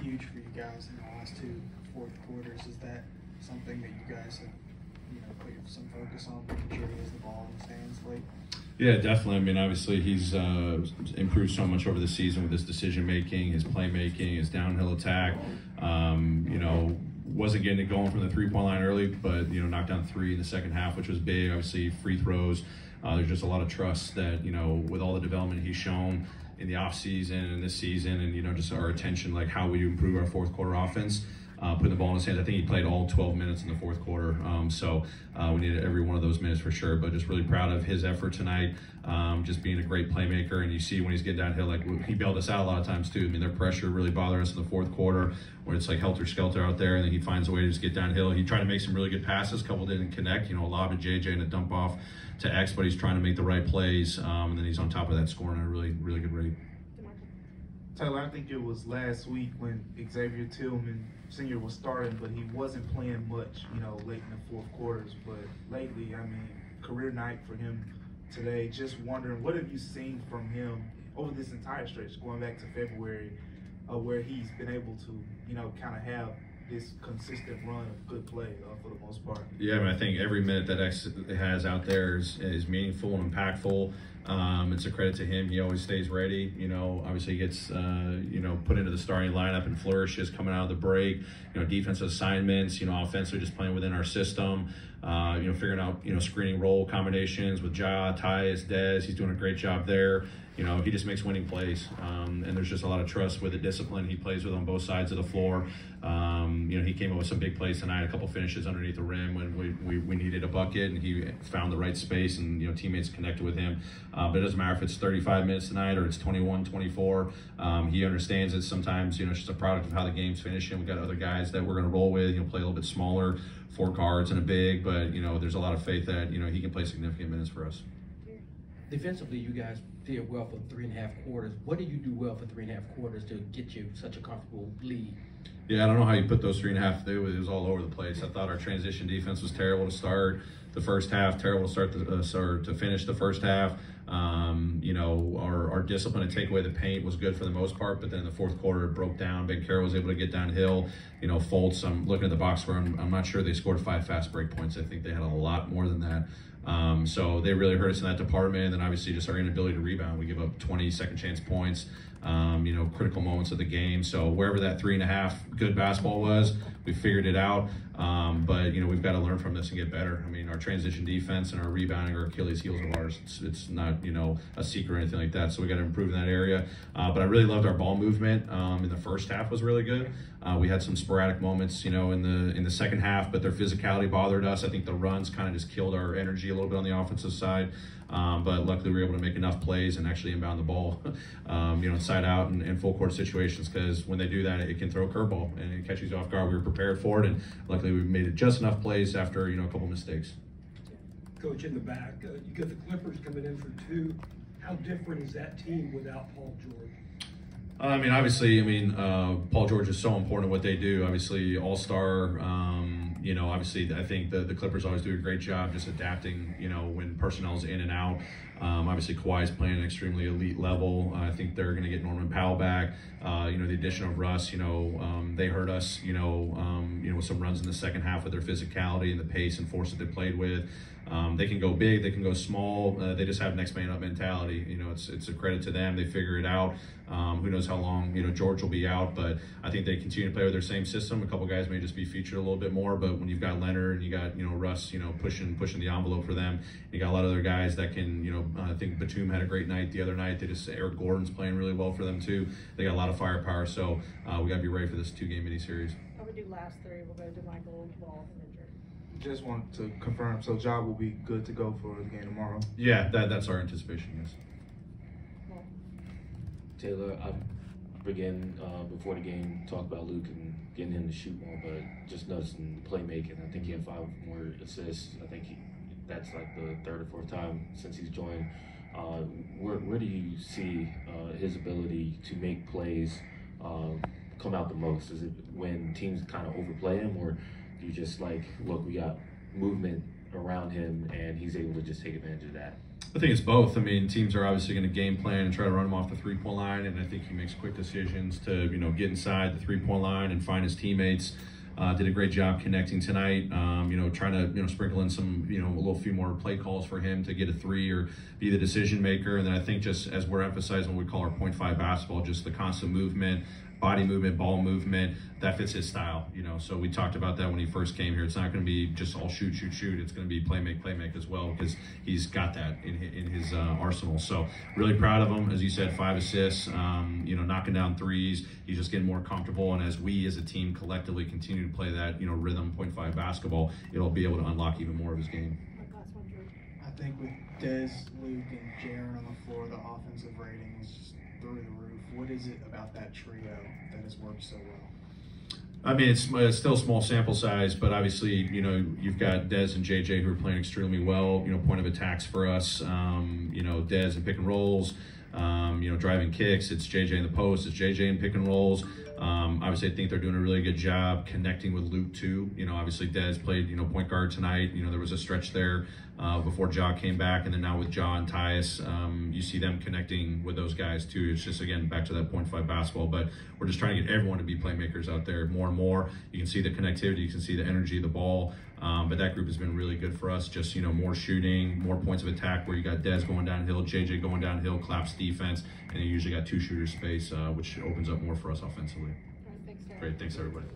huge for you guys in the last two fourth quarters. Is that something that you guys have, put some focus on, making sure he has the ball in his hands late? Yeah, definitely. I mean, obviously he's improved so much over the season with his decision making, his playmaking, his downhill attack. Wasn't getting it going from the three-point line early, but knocked down 3 in the second half, which was big. Obviously, free throws. There's just a lot of trust that with all the development he's shown in the off season and this season, and just our attention, like how we improve our fourth quarter offense. Putting the ball in his hands. I think he played all 12 minutes in the fourth quarter, so we needed every one of those minutes for sure. But just really proud of his effort tonight, just being a great playmaker. And you see when he's getting downhill, like he bailed us out a lot of times too. I mean, their pressure really bothered us in the fourth quarter, where it's like helter-skelter out there, and then he finds a way to just get downhill. He tried to make some really good passes, a couple didn't connect, a lob to JJ and a dump off to X, but he's trying to make the right plays, and then he's on top of that scoring at a really, really good rate. Taylor, I think it was last week when Xavier Tillman Sr. was starting, but he wasn't playing much, late in the fourth quarters. But lately, I mean, career night for him today. Just wondering, what have you seen from him over this entire stretch, going back to February, where he's been able to, kind of have this consistent run of good play for the most part? Yeah, I mean, I think every minute that X has out there is meaningful and impactful. It's a credit to him. He always stays ready. Obviously he gets, put into the starting lineup and flourishes coming out of the break. Defensive assignments, offensively just playing within our system. Figuring out, screening role combinations with Ja, Tyus, Dez. He's doing a great job there. He just makes winning plays. And there's just a lot of trust with the discipline he plays with on both sides of the floor. He came up with some big plays tonight, a couple finishes underneath the rim when we needed a bucket, and he found the right space, and teammates connected with him. But it doesn't matter if it's 35 minutes tonight or it's 21, 24. He understands it sometimes, it's just a product of how the game's finishing. We've got other guys that we're going to roll with, play a little bit smaller, 4 guards and a big, but there's a lot of faith that he can play significant minutes for us. Defensively, you guys did well for 3.5 quarters. What did you do well for 3.5 quarters to get you such a comfortable lead? Yeah, I don't know how you put those 3.5. It was all over the place. I thought our transition defense was terrible to start the first half, terrible to start to finish the first half. Our discipline to take away the paint was good for the most part, but then in the fourth quarter it broke down. Ben Carroll was able to get downhill. Fultz, I'm looking at the box score. I'm not sure they scored 5 fast break points. I think they had a lot more than that. So they really hurt us in that department. And then obviously just our inability to rebound. We give up 20 second chance points, critical moments of the game. So wherever that 3.5 good basketball was, we figured it out. But we've got to learn from this and get better. I mean, our transition defense and our rebounding are Achilles heels of ours. It's not, a secret or anything like that. So we got to improve in that area. But I really loved our ball movement. In the first half was really good. We had some sporadic moments, in the second half, but their physicality bothered us. I think the runs kind of just killed our energy a little bit on the offensive side. But luckily we were able to make enough plays and actually inbound the ball, inside out and full court situations, because when they do that, it can throw a curveball and it catches you off guard. We were prepared for it, and luckily we made it just enough plays after, a couple mistakes. Coach, in the back, you got the Clippers coming in for 2. How different is that team without Paul George? Paul George is so important in what they do. Obviously, all-star. Obviously, I think the Clippers always do a great job just adapting, when personnel's in and out. Obviously, Kawhi's playing at an extremely elite level. I think they're going to get Norman Powell back. The addition of Russ, they hurt us, with some runs in the second half with their physicality and the pace and force that they played with. They can go big, they can go small. They just have next man up mentality. It's a credit to them. They figure it out. Who knows how long, George will be out, but I think they continue to play with their same system. A couple guys may just be featured a little bit more, but when you've got Leonard and you got, Russ, pushing the envelope for them, you got a lot of other guys that can, I think Batum had a great night the other night. Eric Gordon's playing really well for them too. They got a lot of firepower, so we got to be ready for this 2-game mini-series. How we do last 3, we'll go to Michael Ball from injured. Just want to confirm, so Ja will be good to go for the game tomorrow? Yeah, that's our anticipation, yes. Taylor, again, before the game, talked about Luke and getting him to shoot more, but just noticing the playmaking. I think he had 5 more assists. I think that's like the 3rd or 4th time since he's joined. Where do you see his ability to make plays come out the most? Is it when teams kind of overplay him, or do you just like, look, we got movement around him and he's able to just take advantage of that? I think it's both. I mean, teams are obviously going to game plan and try to run him off the three-point line, and I think he makes quick decisions to, get inside the three-point line and find his teammates. Did a great job connecting tonight. Trying to sprinkle in some a little few more play calls for him to get a three or be the decision maker. And then I think just as we're emphasizing what we call our 0.5 basketball, just the constant movement, body movement, ball movement, that fits his style. So we talked about that when he first came here. It's not going to be just all shoot. It's going to be play make as well, because he's got that in his arsenal. So really proud of him. As you said, 5 assists, knocking down threes. He's just getting more comfortable. And as we as a team collectively continue to play that, rhythm 0.5 basketball, it'll be able to unlock even more of his game. Last one, Drew. I think with Dez, Luke, and Jaren on the floor, the offensive rating was just through the roof. What is it about that trio that has worked so well? I mean, it's still small sample size, but obviously, you've got Dez and JJ who are playing extremely well. Point of attacks for us. Dez in pick and rolls. Driving kicks. It's JJ in the post. It's JJ in pick and rolls. Obviously, I think they're doing a really good job connecting with Luke too. Obviously Dez played point guard tonight. There was a stretch there before Ja came back, and then now with Ja and Tyus, you see them connecting with those guys too. It's just, again, back to that 0.5 basketball, but we're just trying to get everyone to be playmakers out there more and more. You can see the connectivity, you can see the energy of the ball, but that group has been really good for us. Just, more shooting, more points of attack, where you got Dez going downhill, JJ going downhill, Claps defense, and you usually got 2 shooter space, which opens up more for us offensively. All right, thanks, Dad. Great, thanks everybody.